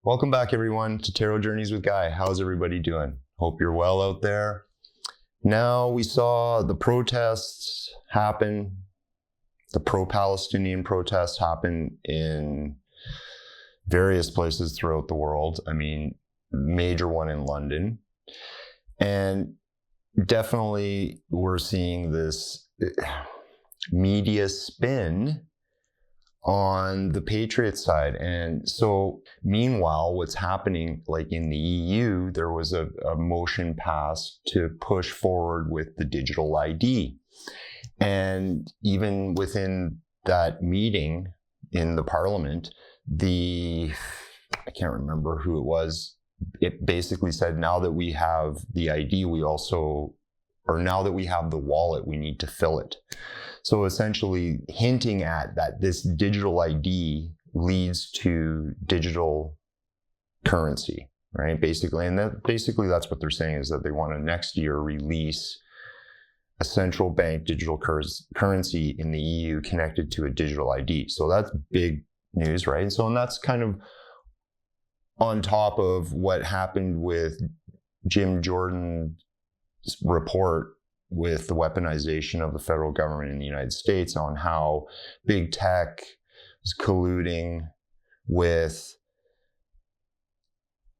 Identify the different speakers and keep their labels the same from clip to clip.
Speaker 1: Welcome back, everyone, to Tarot Journeys with Guy. How's everybody doing? Hope you're well out there. Now we saw the protests happen, the pro-Palestinian protests happen in various places throughout the world. I mean, major one in London. And definitely we're seeing this media spin on the Patriot side. And so meanwhile, what's happening, like in the EU, there was a motion passed to push forward with the digital ID. And even within that meeting in the parliament, I can't remember who it was, it basically said, now that we have the ID, now that we have the wallet, we need to fill it. So essentially hinting at that this digital ID leads to digital currency, right? Basically, and that's what they're saying, is that they want to next year release a central bank digital currency in the EU connected to a digital ID. So that's big news, right? So, and that's kind of on top of what happened with Jim Jordan's report with the weaponization of the federal government in the United States, on how big tech is colluding with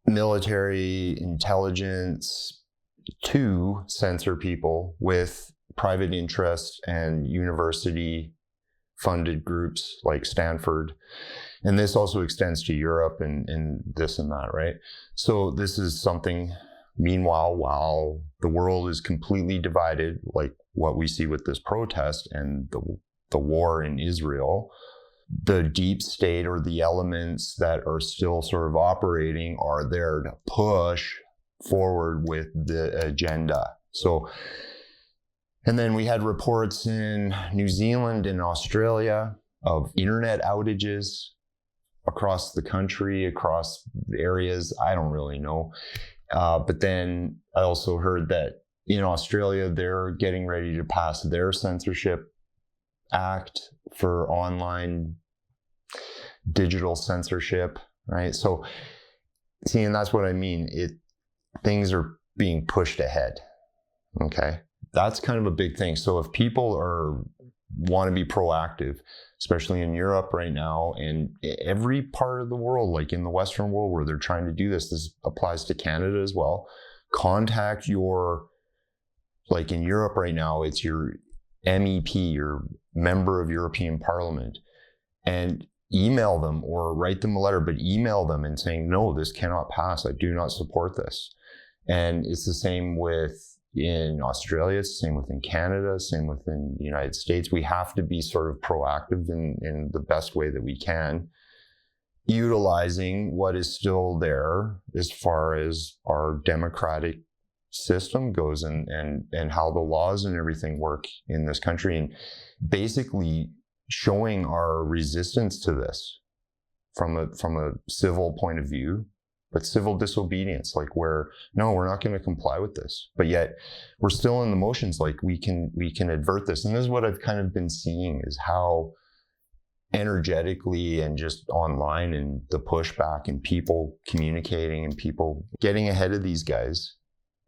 Speaker 1: military intelligence to censor people, with private interest and university funded groups like Stanford. And this also extends to Europe and this and that, right? So this is something. Meanwhile, while the world is completely divided, like what we see with this protest and the war in Israel, the deep state, or the elements that are still sort of operating, are there to push forward with the agenda. So, and then we had reports in New Zealand and Australia of internet outages across the country, across areas, I don't really know. But then I also heard that in Australia, they're getting ready to pass their censorship act for online digital censorship, right? So, see, and that's what I mean. Things are being pushed ahead, okay? That's kind of a big thing. So if people want to be proactive, especially in Europe right now, and every part of the world, like in the Western world where they're trying to do this applies to Canada as well. Contact like in Europe right now, it's your MEP, your member of European Parliament, and email them or write them a letter, but email them and saying, no, this cannot pass. I do not support this. And it's the same in Australia, it's the same within Canada, same within the United States. We have to be sort of proactive in the best way that we can, utilizing what is still there as far as our democratic system goes and how the laws and everything work in this country, and basically showing our resistance to this from a civil point of view. But civil disobedience, like we're not going to comply with this, but yet we're still in the motions, like we can advert this. And this is what I've kind of been seeing, is how energetically and just online and the pushback and people communicating and people getting ahead of these guys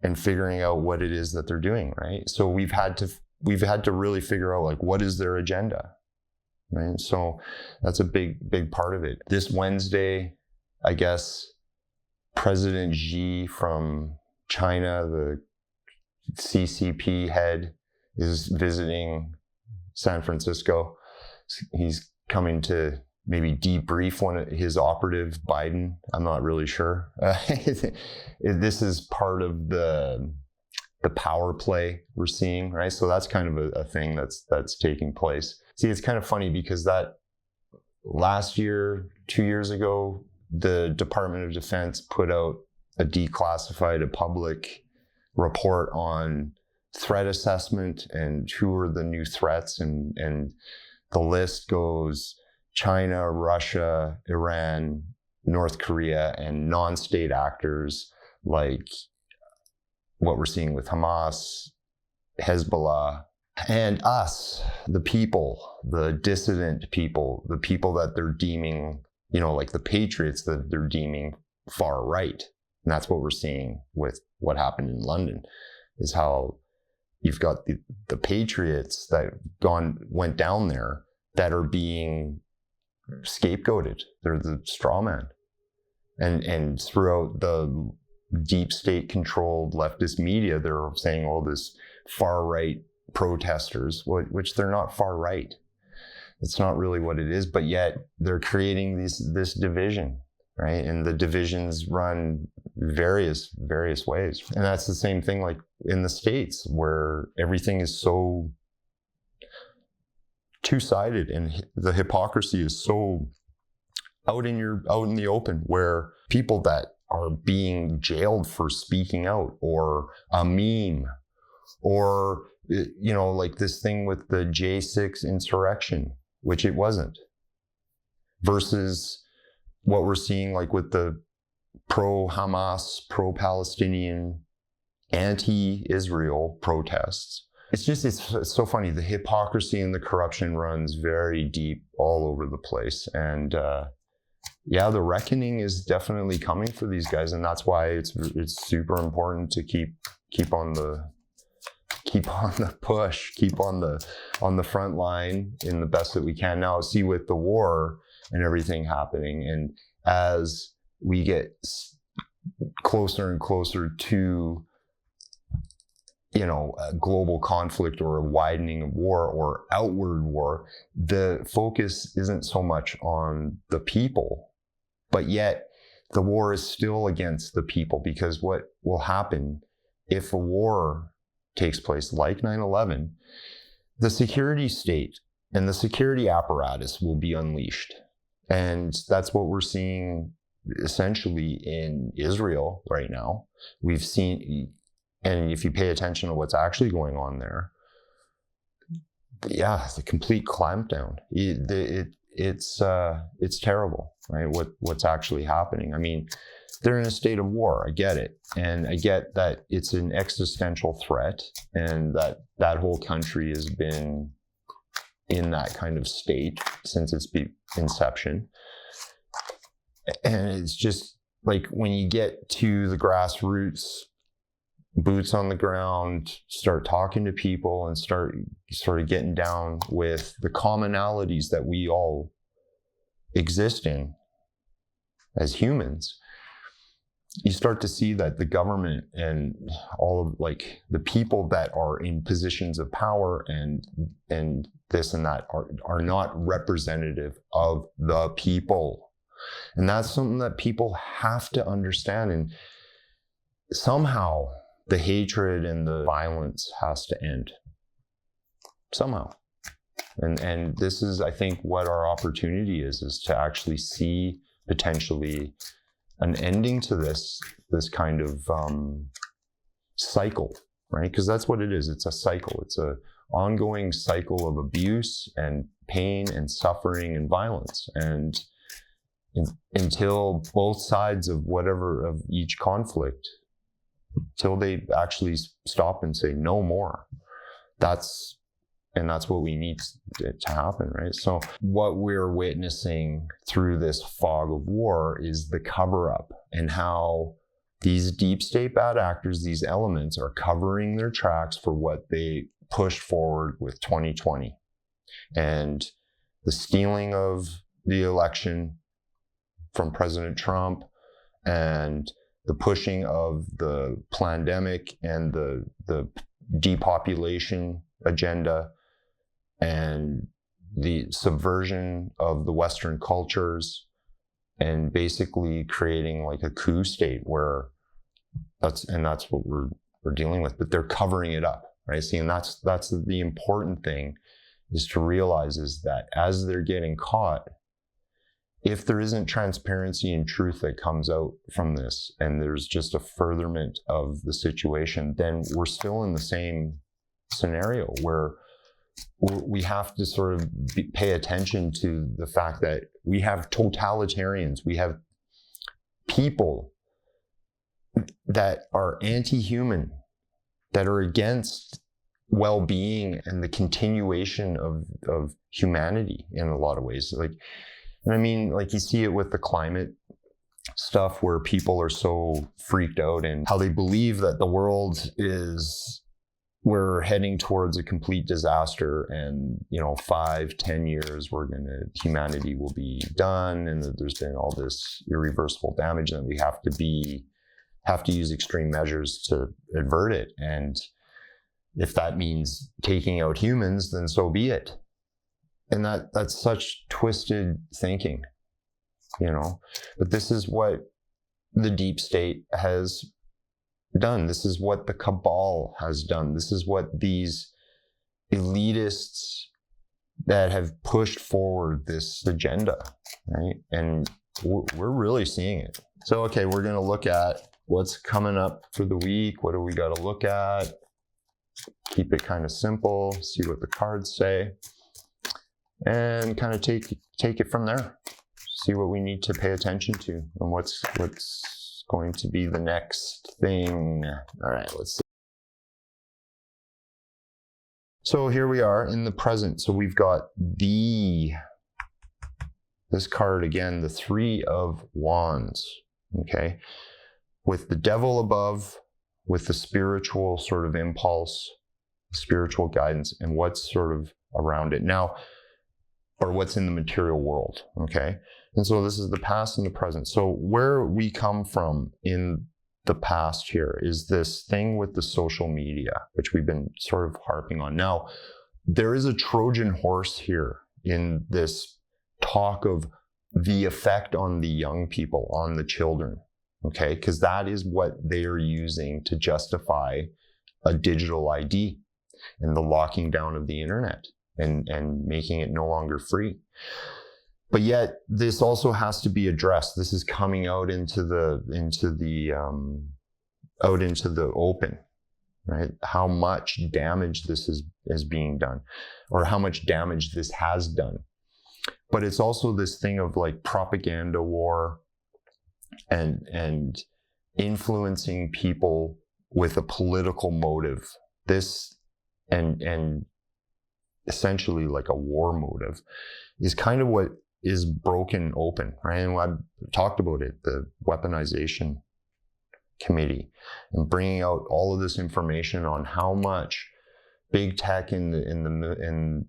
Speaker 1: and figuring out what it is that they're doing, right? So we've had to really figure out, like, what is their agenda, right? So that's a big part of it. This Wednesday, I guess, President Xi from China, the CCP head, is visiting San Francisco. He's coming to maybe debrief his operative, Biden. I'm not really sure. This is part of the power play we're seeing, right? So that's kind of a thing that's taking place. See, it's kind of funny because that last year, 2 years ago, the Department of Defense put out a public report on threat assessment and who are the new threats. And the list goes China, Russia, Iran, North Korea, and non-state actors like what we're seeing with Hamas, Hezbollah, and us, the people, the dissident people, the people that they're deeming, like the patriots that they're deeming far right. And that's what we're seeing with what happened in London, is how you've got the patriots that went down there that are being scapegoated. They're the straw man. And throughout the deep state controlled leftist media, they're saying all this far right protesters, which they're not far right. It's not really what it is, but yet they're creating this division, right? And the divisions run various ways. And that's the same thing like in the States, where everything is so two-sided and the hypocrisy is so out in the open, where people that are being jailed for speaking out, or a meme, or, you know, like this thing with the J6 insurrection, which it wasn't, versus what we're seeing like with the pro-Hamas, pro-Palestinian, anti-Israel protests. It's so funny. The hypocrisy and the corruption runs very deep all over the place. And yeah, the reckoning is definitely coming for these guys. And that's why it's super important to keep on the push, keep on the front line in the best that we can. Now, see, with the war and everything happening, and as we get closer and closer to, you know, a global conflict or a widening of war or outward war, the focus isn't so much on the people, but yet the war is still against the people, because what will happen if a war takes place like 9/11, the security state and the security apparatus will be unleashed. And that's what we're seeing essentially in Israel right now. We've seen, and if you pay attention to what's actually going on there, yeah, the complete clampdown. It's terrible, right? What's actually happening. I mean, they're in a state of war. I get it. And I get that it's an existential threat, and that whole country has been in that kind of state since its inception. And it's just like, when you get to the grassroots, boots on the ground, start talking to people and start sort of getting down with the commonalities that we all exist in as humans, you start to see that the government and all of like the people that are in positions of power and this and that are not representative of the people. And that's something that people have to understand. And somehow the hatred and the violence has to end. Somehow. And this is, I think, what our opportunity is to actually see potentially an ending to this kind of cycle, right? Because that's what it is. It's a cycle. It's an ongoing cycle of abuse and pain and suffering and violence. And until both sides of each conflict, till they actually stop and say no more, that's what we need to happen, right? So what we're witnessing through this fog of war is the cover-up, and how these deep state bad actors, these elements, are covering their tracks for what they pushed forward with 2020. And the stealing of the election from President Trump, and the pushing of the pandemic and the depopulation agenda, and the subversion of the Western cultures, and basically creating like a coup state where that's what we're dealing with. But they're covering it up, right? See, and that's the important thing, is to realize is that as they're getting caught, if there isn't transparency and truth that comes out from this, and there's just a furtherment of the situation, then we're still in the same scenario where we have to sort of pay attention to the fact that we have totalitarians, we have people that are anti-human, that are against well-being and the continuation of humanity in a lot of ways. And I mean, like, you see it with the climate stuff where people are so freaked out and how they believe that the world is, we're heading towards a complete disaster, and 5-10 years humanity will be done, and that there's been all this irreversible damage, and we have to use extreme measures to avert it. And if that means taking out humans, then so be it. And that's such twisted thinking, But this is what the deep state has done. This is what the cabal has done. This is what these elitists that have pushed forward this agenda, right? And we're really seeing it. So, okay, we're going to look at what's coming up for the week. What do we got to look at? Keep it kind of simple, see what the cards say, and kind of take it from there. See what we need to pay attention to and what's going to be the next thing. All right, let's see. So here we are in the present. So we've got this card again, the Three of Wands, okay? With the devil above, with the spiritual sort of impulse, spiritual guidance, and what's sort of around it now, or what's in the material world, okay? And so this is the past and the present. So where we come from in the past here is this thing with the social media, which we've been sort of harping on. Now, there is a Trojan horse here in this talk of the effect on the young people, on the children, okay? Because that is what they are using to justify a digital ID and the locking down of the internet and making it no longer free. But yet, this also has to be addressed. This is coming out into the open, right? How much damage this is being done, or how much damage this has done. But it's also this thing of like propaganda war and influencing people with a political motive. This and essentially like a war motive is kind of what is broken open, right? And I've talked about it, the weaponization committee, and bringing out all of this information on how much big tech and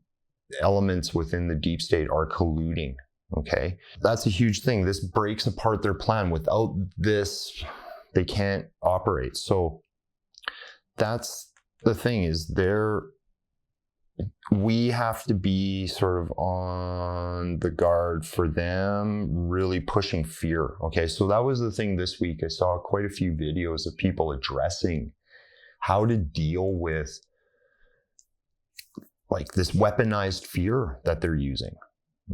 Speaker 1: elements within the deep state are colluding, okay? That's a huge thing. This breaks apart their plan. Without this, they can't operate. So that's the thing, is we have to be sort of on the guard for them really pushing fear. Okay, so that was the thing this week. I saw quite a few videos of people addressing how to deal with like this weaponized fear that they're using,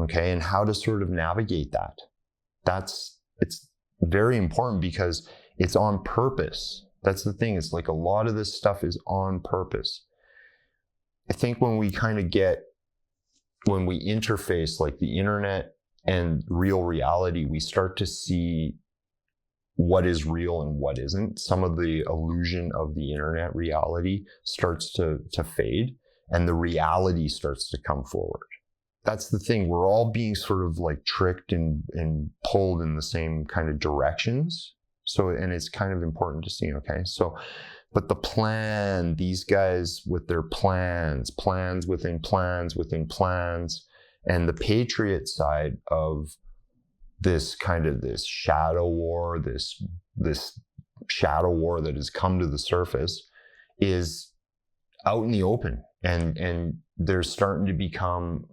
Speaker 1: okay, and how to sort of navigate that. It's very important because it's on purpose. That's the thing. It's like a lot of this stuff is on purpose. I think when we interface like the internet and real reality, we start to see what is real and what isn't. Some of the illusion of the internet reality starts to fade, and the reality starts to come forward. That's the thing. We're all being sort of like tricked and pulled in the same kind of directions. So, and it's kind of important to see, okay? So, but the plan, these guys with their plans within plans within plans, and the patriot side of this kind of this shadow war, this shadow war that has come to the surface, is out in the open, and there's starting to become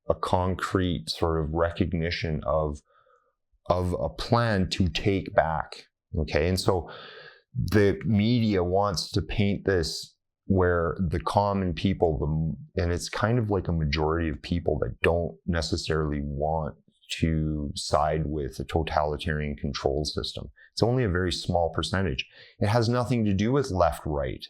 Speaker 1: a concrete sort of recognition of a plan to take back, okay? And so the media wants to paint this where the common people, and it's kind of like a majority of people that don't necessarily want to side with a totalitarian control system. It's only a very small percentage. It has nothing to do with left, right.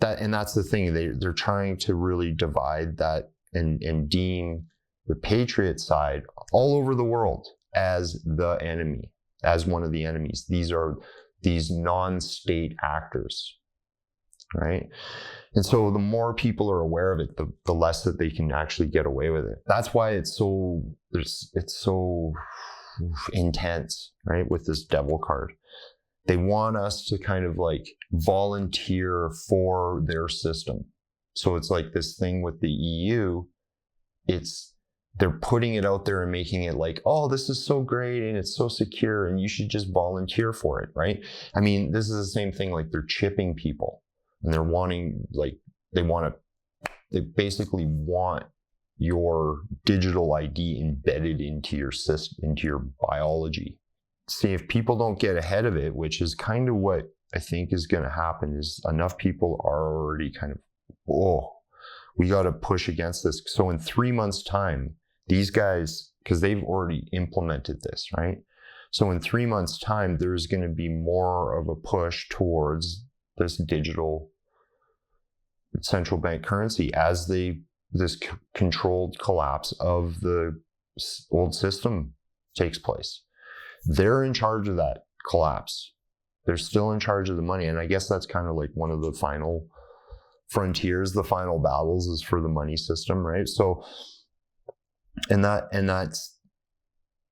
Speaker 1: And that's the thing. They're trying to really divide that and deem the patriot side all over the world as the enemy, as one of the enemies. These are these non-state actors, right? And so the more people are aware of it, the less that they can actually get away with it. That's why it's so intense, right? With this devil card. They want us to kind of like volunteer for their system. So it's like this thing with the EU, they're putting it out there and making it like, oh, this is so great and it's so secure and you should just volunteer for it, right? I mean, this is the same thing, like they're chipping people and they're wanting, like, they basically want your digital ID embedded into your system, into your biology. See, if people don't get ahead of it, which is kind of what I think is going to happen, is enough people are already kind of, oh, we got to push against this. So in 3 months' time, these guys, because they've already implemented this, right? So in 3 months' time, there's going to be more of a push towards this digital central bank currency as this controlled collapse of the old system takes place. They're in charge of that collapse. They're still in charge of the money. And I guess that's kind of like one of the final frontiers, the final battles is for the money system, right? So,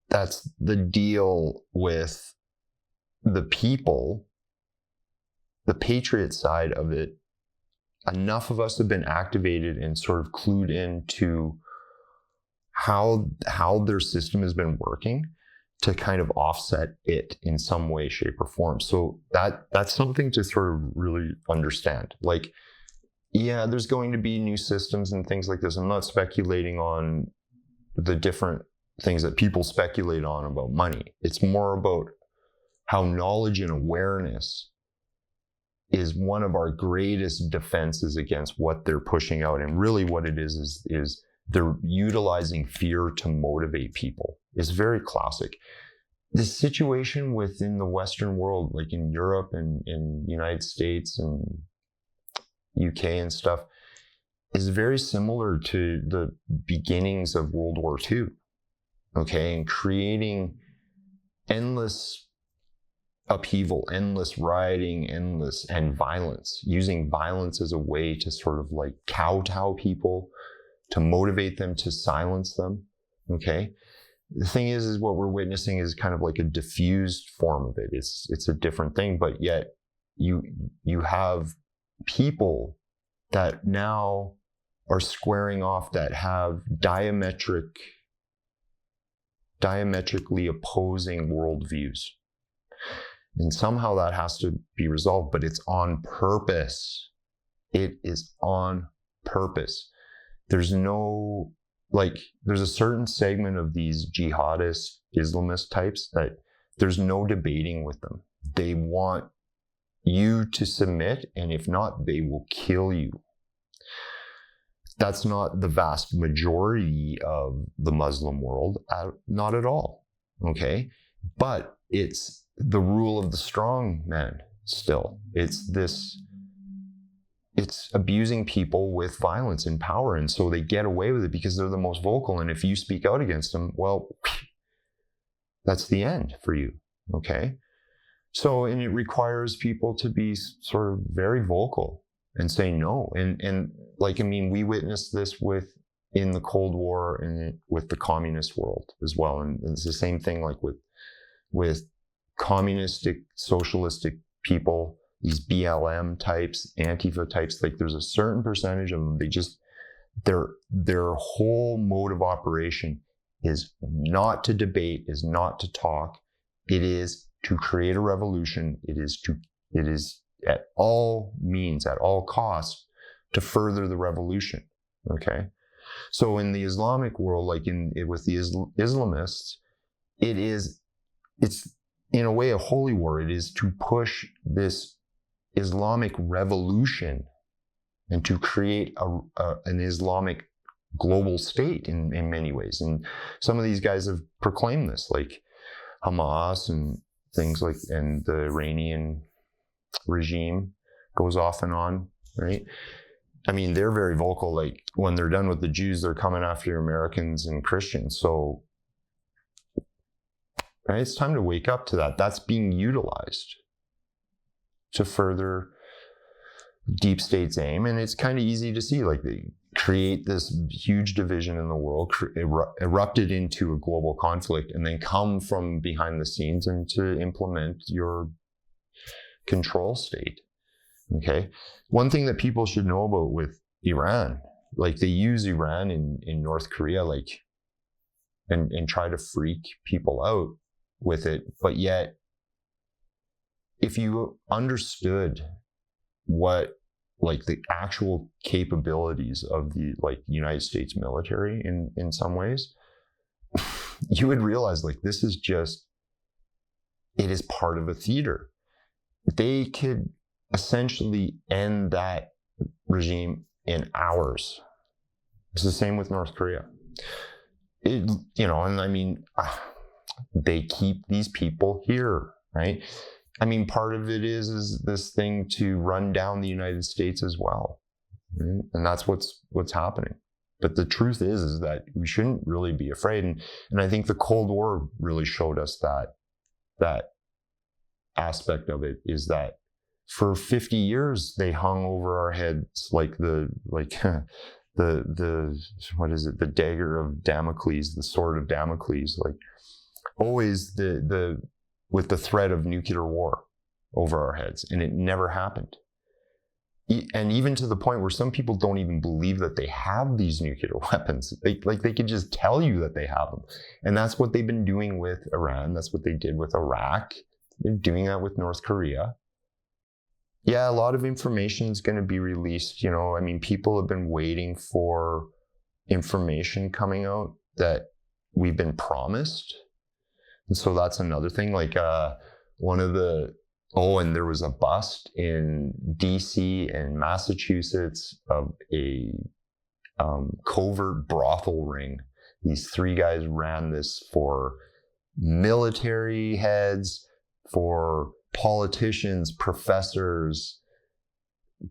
Speaker 1: that's the deal with the people, the patriot side of it. Enough of us have been activated and sort of clued into how their system has been working to kind of offset it in some way, shape, or form. So that's something to sort of really understand. Like, yeah, there's going to be new systems and things like this. I'm not speculating on the different things that people speculate on about money. It's more about how knowledge and awareness is one of our greatest defenses against what they're pushing out. And really what it is they're utilizing fear to motivate people. It's very classic. The situation within the Western world, like in Europe and in the United States and UK and stuff, is very similar to the beginnings of World War II, okay? And creating endless upheaval, endless rioting, and violence, using violence as a way to sort of like kowtow people, to motivate them, to silence them, okay? The thing is what we're witnessing is kind of like a diffused form of it. It's a different thing, but yet you have people that now are squaring off that have diametrically opposing worldviews. And somehow that has to be resolved, but it's on purpose. It is on purpose. There's a certain segment of these jihadist Islamist types that there's no debating with them. They want you to submit, and if not, they will kill you. That's not the vast majority of the Muslim world, not at all, okay? But it's the rule of the strong man still. It's abusing people with violence and power, and so they get away with it because they're the most vocal, and if you speak out against them, well, that's the end for you, okay? So, and it requires people to be sort of very vocal and say no. And like, I mean, we witnessed this in the Cold War and with the communist world as well. And it's the same thing like with communistic, socialistic people, these BLM types, Antifa types, like there's a certain percentage of them, their whole mode of operation is not to debate, is not to talk. It is to create a revolution. It is at all means, at all costs, to further the revolution. Okay, so in the Islamic world, like with the Islamists, it's in a way a holy war. It is to push this Islamic revolution and to create an Islamic global state in many ways. And some of these guys have proclaimed this, like Hamas and things like, and the Iranian regime goes off and on, right? I mean, they're very vocal, like when they're done with the Jews, they're coming after Americans and Christians. So, right, it's time to wake up to that. That's being utilized to further deep state's aim. And it's kind of easy to see, like create this huge division in the world, erupted into a global conflict, and then come from behind the scenes and to implement your control state. Okay. One thing that people should know about with Iran, like they use Iran in North Korea, like, and try to freak people out with it. But yet, if you understood what like the actual capabilities of the like United States military in some ways, you would realize like this is just, it is part of a theater. They could essentially end that regime in hours. It's the same with North Korea. And I mean, they keep these people here, right? I mean, part of it is this thing to run down the United States as well, right? And that's what's happening. But the truth is that we shouldn't really be afraid. And I think the Cold War really showed us that aspect of it, is that for 50 years they hung over our heads like the what is it, the dagger of Damocles, the sword of Damocles, like always with the threat of nuclear war over our heads, and it never happened. And even to the point where some people don't even believe that they have these nuclear weapons. They could just tell you that they have them. And that's what they've been doing with Iran. That's what they did with Iraq. They're doing that with North Korea. Yeah, a lot of information is going to be released. I mean, people have been waiting for information coming out that we've been promised. And so that's another thing. Like and there was a bust in DC and Massachusetts of a covert brothel ring. These 3 guys ran this for military heads, for politicians, professors,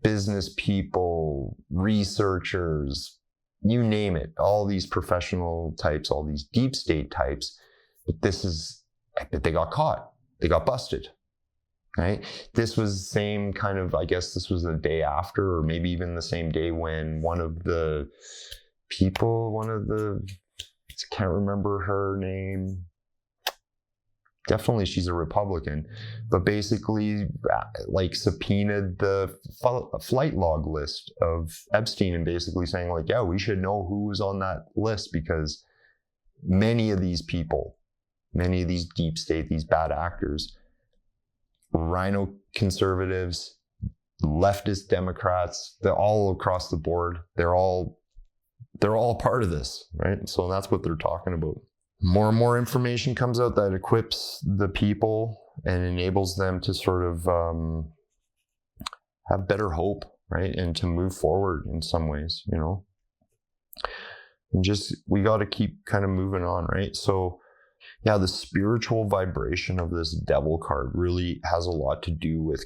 Speaker 1: business people, researchers, you name it, all these professional types, all these deep state types. But they got caught. They got busted, right? This was the same kind of, I guess this was the day after, or maybe even the same day when one of the people, I can't remember her name. Definitely she's a Republican, but basically like subpoenaed the flight log list of Epstein and basically saying like, yeah, we should know who was on that list, because many of these people, many of these deep state, these bad actors, rhino conservatives, leftist Democrats, they're all across the board. They're all part of this, right? So that's what they're talking about. More and more information comes out that equips the people and enables them to sort of have better hope, right? And to move forward in some ways, And just, we got to keep kind of moving on, right? So, yeah, the spiritual vibration of this devil card really has a lot to do with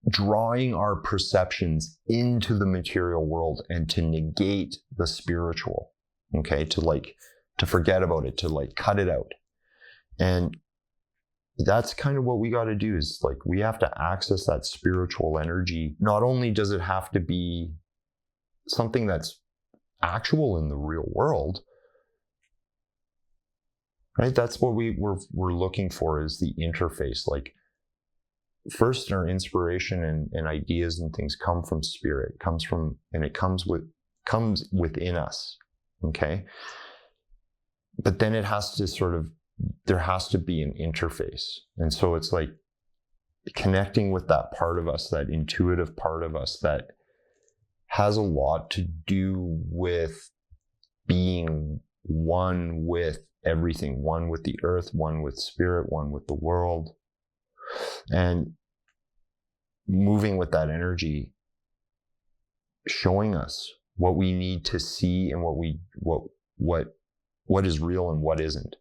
Speaker 1: drawing our perceptions into the material world and to negate the spiritual, okay? To forget about it, to like cut it out. And that's kind of what we got to do, is like we have to access that spiritual energy. Not only does it have to be something that's actual in the real world, right? That's what we're looking for, is the interface. Like first, our inspiration and ideas and things come from spirit, comes within us, okay? But then it has to there has to be an interface. And so it's like connecting with that part of us, that intuitive part of us that has a lot to do with being one with everything, one with the earth, one with spirit, one with the world, and moving with that energy, showing us what we need to see and what is real and what isn't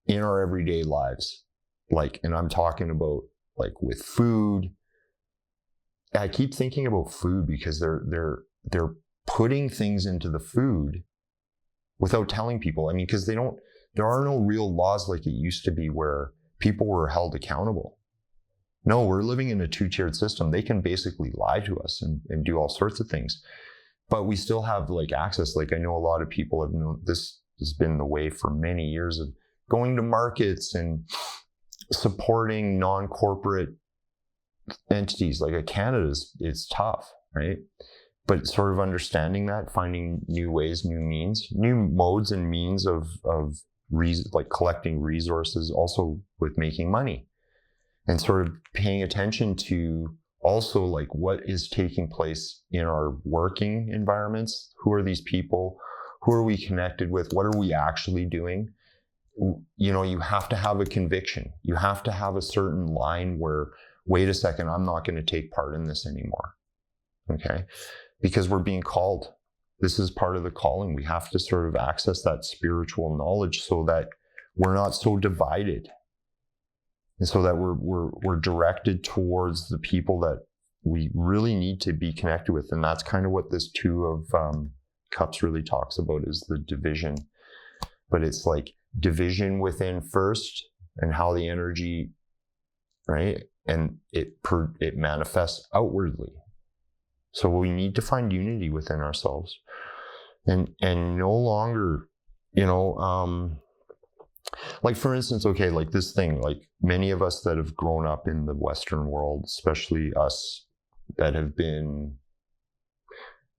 Speaker 1: in our everyday lives. Like, and I'm talking about like with food. I keep thinking about food because they're putting things into the food without telling people. I mean, because there are no real laws like it used to be where people were held accountable. No, we're living in a 2-tiered system. They can basically lie to us and do all sorts of things. but we still have like access. Like I know a lot of people have known this has been the way for many years of going to markets and supporting non-corporate entities. Like Canada is tough, right? But sort of understanding that, finding new ways, new means, new modes and means of like collecting resources, also with making money, and sort of paying attention to also like what is taking place in our working environments. Who are these people? Who are we connected with? What are we actually doing? You know, you have to have a conviction. You have to have a certain line where, wait a second, I'm not going to take part in this anymore. Okay? Because we're being called. This is part of the calling. We have to sort of access that spiritual knowledge so that we're not so divided, and so that we're directed towards the people that we really need to be connected with. And that's kind of what this Two of Cups really talks about, is the division. But it's like division within first, and how the energy, right? And it manifests outwardly. So we need to find unity within ourselves, and no longer, you know, like for instance, okay, like this thing, like many of us that have grown up in the Western world, especially us that have been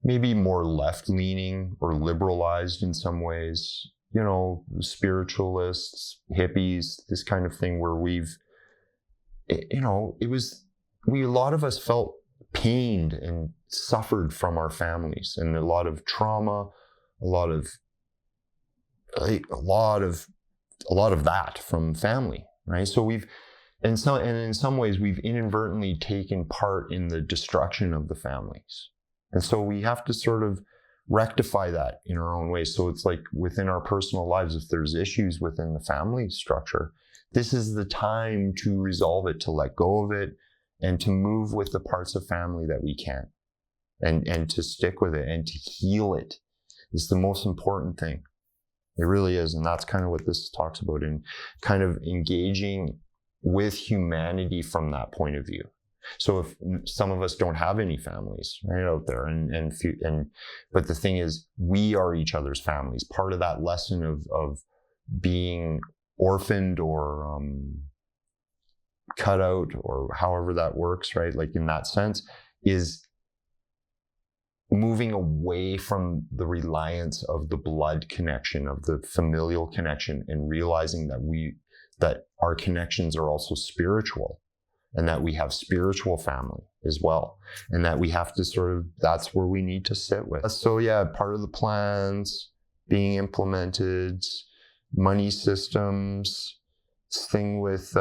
Speaker 1: maybe more left-leaning or liberalized in some ways, you know, spiritualists, hippies, this kind of thing, where we've, you know, a lot of us felt pained and suffered from our families, and a lot of trauma, a lot of that from family, right? So in some ways we've inadvertently taken part in the destruction of the families, and so we have to sort of rectify that in our own ways. So it's like within our personal lives, if there's issues within the family structure, this is the time to resolve it, to let go of it, and to move with the parts of family that we can, and to stick with it and to heal it is the most important thing. It really is. And that's kind of what this talks about, and kind of engaging with humanity from that point of view. So if some of us don't have any families right out there, but the thing is, we are each other's families. Part of that lesson of being orphaned or cut out, or however that works, right? Like in that sense, is moving away from the reliance of the blood connection, of the familial connection, and realizing that our connections are also spiritual, and that we have spiritual family as well, and that we have to sort of, that's where we need to sit with. So yeah, part of the plans being implemented, money systems, this thing with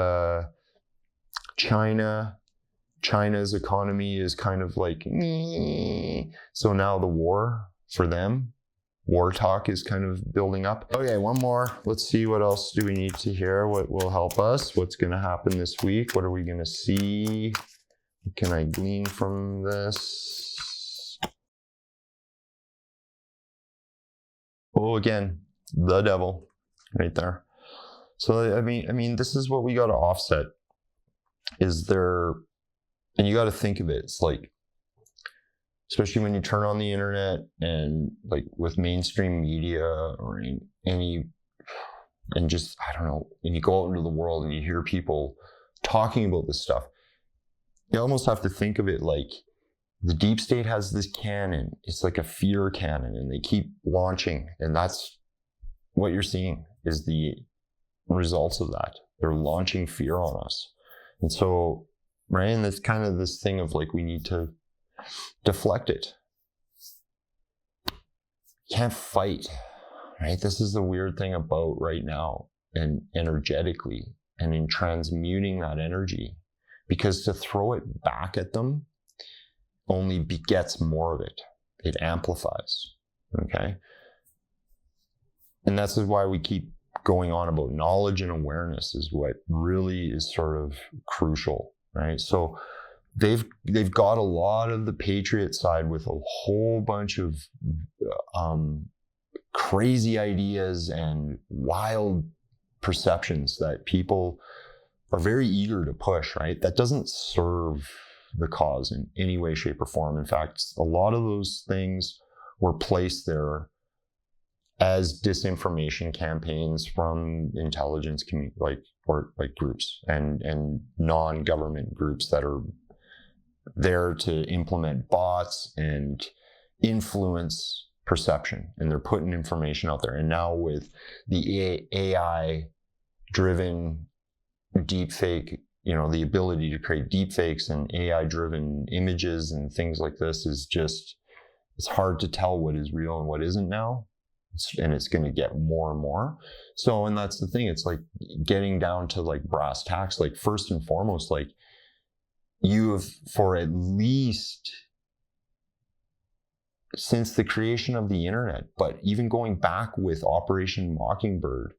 Speaker 1: China's economy is kind of like, so now the war for them, war talk is kind of building up. Okay, one more. Let's see, what else do we need to hear? What will help us? What's going to happen this week? What are we going to see? What can I glean from this? Oh, again, the devil right there. So, I mean, this is what we got to offset. Is there, and you got to think of it, it's like, especially when you turn on the internet and like with mainstream media or any, and just, I don't know, and you go out into the world and you hear people talking about this stuff, you almost have to think of it like the deep state has this cannon. It's like a fear cannon, and they keep launching, and that's what you're seeing is the results of that. They're launching fear on us. And so, right, and that's kind of this thing of like, we need to deflect it. Can't fight, right? This is the weird thing about right now, and energetically, and in transmuting that energy, because to throw it back at them only begets more of it. It amplifies, okay? And that's why we keep going on about knowledge and awareness is what really is sort of crucial, right? So they've got a lot of the patriot side with a whole bunch of crazy ideas and wild perceptions that people are very eager to push, right? That doesn't serve the cause in any way, shape, or form. In fact, a lot of those things were placed there as disinformation campaigns from intelligence groups and non-government groups that are there to implement bots and influence perception, and they're putting information out there. And now with the AI driven deepfake, the ability to create deepfakes and AI driven images and things like this is just, it's hard to tell what is real and what isn't now. And it's going to get more and more. So, and that's the thing, it's like getting down to like brass tacks, like first and foremost, like you have, for at least since the creation of the internet, but even going back with Operation Mockingbird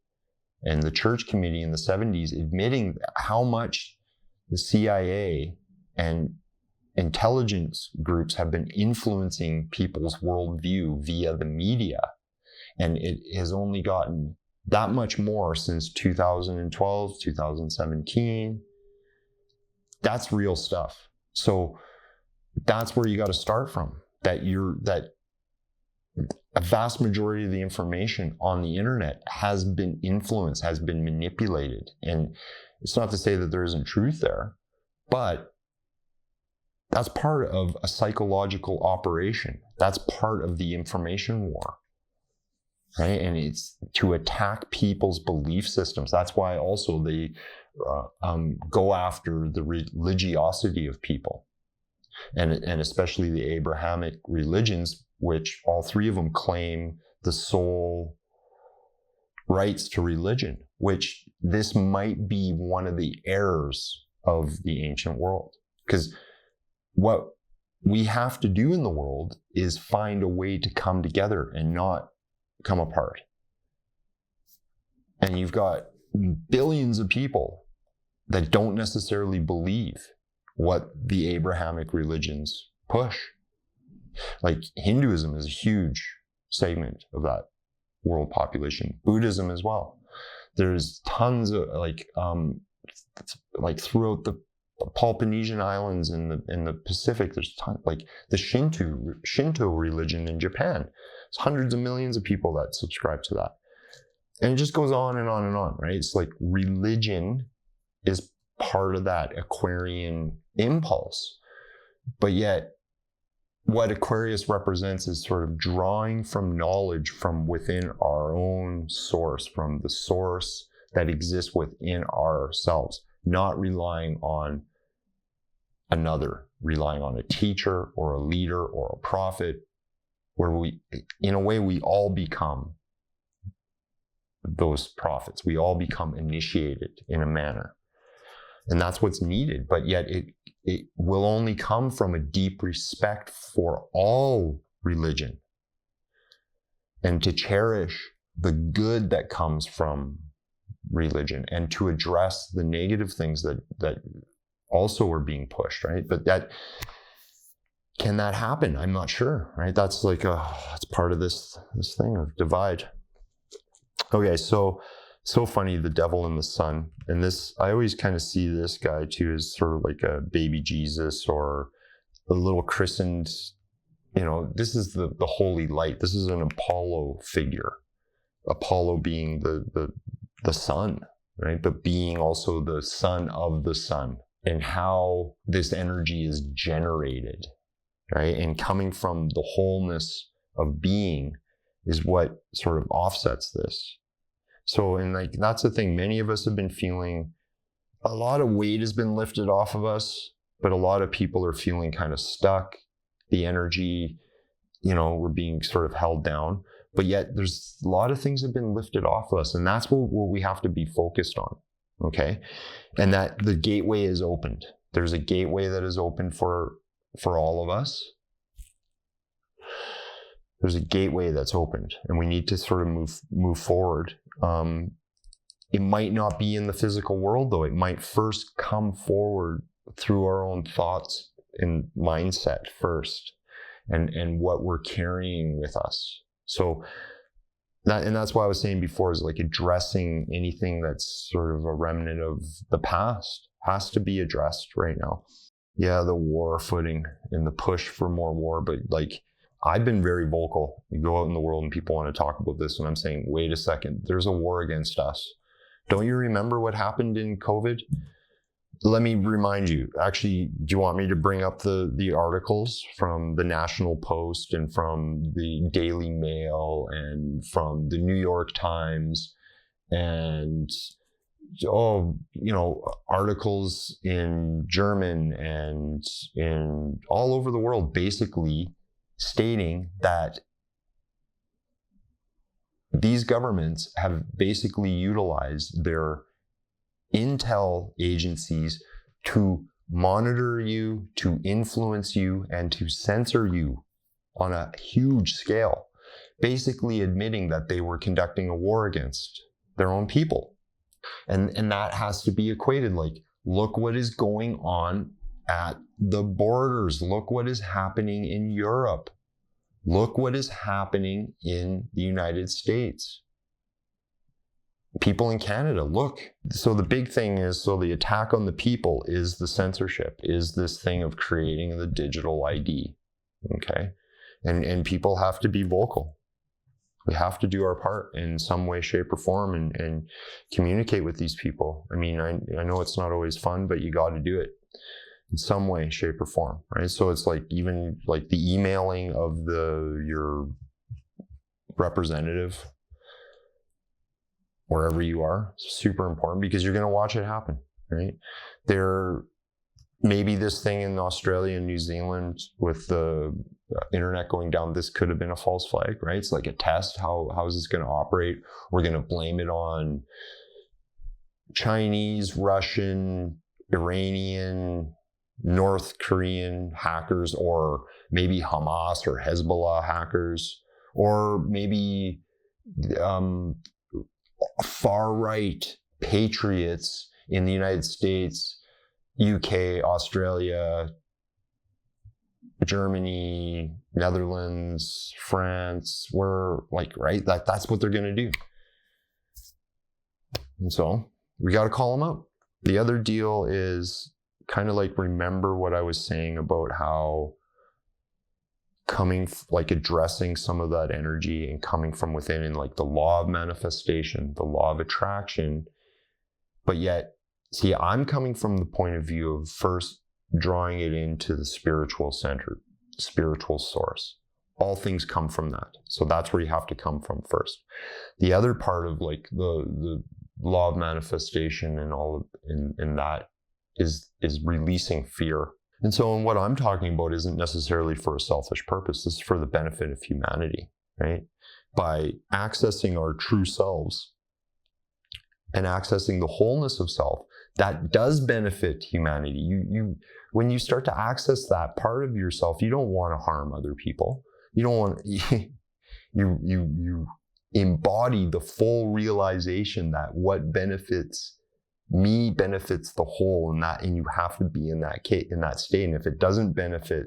Speaker 1: and the Church Committee in the 70s, admitting how much the CIA and intelligence groups have been influencing people's worldview via the media. And it has only gotten that much more since 2012, 2017. That's real stuff. So that's where you got to start from. That a vast majority of the information on the internet has been influenced, has been manipulated. And it's not to say that there isn't truth there, but that's part of a psychological operation. That's part of the information war, right? And it's to attack people's belief systems. That's why also they go after the religiosity of people. And especially the Abrahamic religions, which all three of them claim the sole rights to religion, which this might be one of the errors of the ancient world. Because what we have to do in the world is find a way to come together and not come apart. And you've got billions of people that don't necessarily believe what the Abrahamic religions push. Like Hinduism is a huge segment of that world population. Buddhism as well. There's tons of like throughout the Polynesian Islands in the Pacific. There's tons, like the Shinto religion in Japan. There's hundreds of millions of people that subscribe to that, and it just goes on and on and on. Right? It's like religion is part of that Aquarian impulse. But yet, what Aquarius represents is sort of drawing from knowledge from within our own source, from the source that exists within ourselves, not relying on another, relying on a teacher or a leader or a prophet, where we, in a way, we all become those prophets. We all become initiated in a manner. And that's what's needed. But yet it will only come from a deep respect for all religion and to cherish the good that comes from religion and to address the negative things that also are being pushed, right? But can that happen? I'm not sure, right? That's like it's part of this thing of divide. Okay, so funny, the devil and the son. And this, I always kind of see this guy too as sort of like a baby Jesus or a little christened, this is the holy light. This is an Apollo figure. Apollo being the sun, right? But being also the son of the sun, and how this energy is generated, right? And coming from the wholeness of being is what sort of offsets this. So, and like, that's the thing, many of us have been feeling a lot of weight has been lifted off of us, but a lot of people are feeling kind of stuck. The energy, we're being sort of held down, but yet there's a lot of things have been lifted off of us. And that's what we have to be focused on. Okay. And that the gateway is opened. There's a gateway that is open for all of us. There's a gateway that's opened, and we need to sort of move forward. It might not be in the physical world, though. It might first come forward through our own thoughts and mindset first, and what we're carrying with us. So that's why I was saying before, is like addressing anything that's sort of a remnant of the past has to be addressed right now. Yeah, the war footing and the push for more war, but like, I've been very vocal. You go out in the world and people want to talk about this, and I'm saying, wait a second, there's a war against us. Don't you remember what happened in COVID? Let me remind you. Actually, do you want me to bring up the articles from the National Post and from the Daily Mail and from the New York Times and articles in German and in all over the world, basically stating that these governments have basically utilized their intel agencies to monitor you, to influence you, and to censor you on a huge scale, basically admitting that they were conducting a war against their own people. And that has to be equated, like, look what is going on at the borders. Look what is happening in Europe. Look what is happening in the United States. People in Canada, look. So the big thing is, so the attack on the people is the censorship, is this thing of creating the digital ID, okay? And people have to be vocal. We have to do our part in some way, shape, or form and communicate with these people. I mean, I know it's not always fun, but you got to do it in some way, shape, or form, right? So it's like, even like the emailing of your representative, wherever you are, super important, because you're going to watch it happen, right? Maybe this thing in Australia and New Zealand with the internet going down, this could have been a false flag, right? It's like a test. How is this going to operate? We're going to blame it on Chinese, Russian, Iranian, North Korean hackers, or maybe Hamas or Hezbollah hackers, or maybe far-right patriots in the United States, UK, Australia, Germany, Netherlands, France, right? That's what they're going to do. And so we got to call them out. The other deal is kind of like, remember what I was saying about how addressing some of that energy and coming from within, and like the law of manifestation, the law of attraction. But yet, see, I'm coming from the point of view of first drawing it into the spiritual center, spiritual source. All things come from that. So that's where you have to come from first. The other part of like the law of manifestation and all in that is releasing fear. And so what I'm talking about isn't necessarily for a selfish purpose. This is for the benefit of humanity, right? By accessing our true selves and accessing the wholeness of self, that does benefit humanity. When you start to access that part of yourself, you don't want to harm other people. You don't want you embody the full realization that what benefits me benefits the whole, and you have to be in that state. And if it doesn't benefit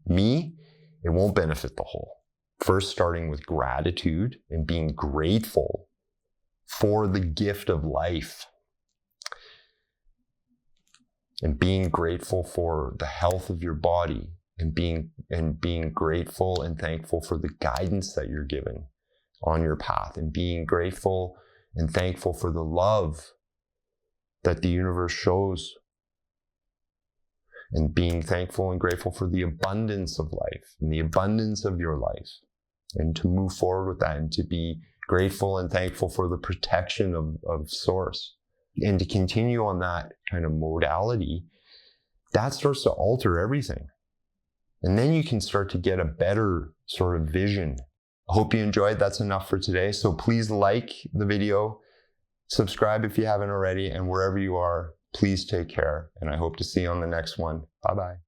Speaker 1: me, it won't benefit the whole. First, starting with gratitude and being grateful for the gift of life, and being grateful for the health of your body, and being grateful and thankful for the guidance that you're given on your path, and being grateful and thankful for the love that the universe shows, and being thankful and grateful for the abundance of life and the abundance of your life, and to move forward with that, and to be grateful and thankful for the protection of source, and to continue on that kind of modality. That starts to alter everything. And then you can start to get a better sort of vision. I hope you enjoyed. That's enough for today. So please like the video, subscribe if you haven't already, and wherever you are, please take care. And I hope to see you on the next one. Bye-bye.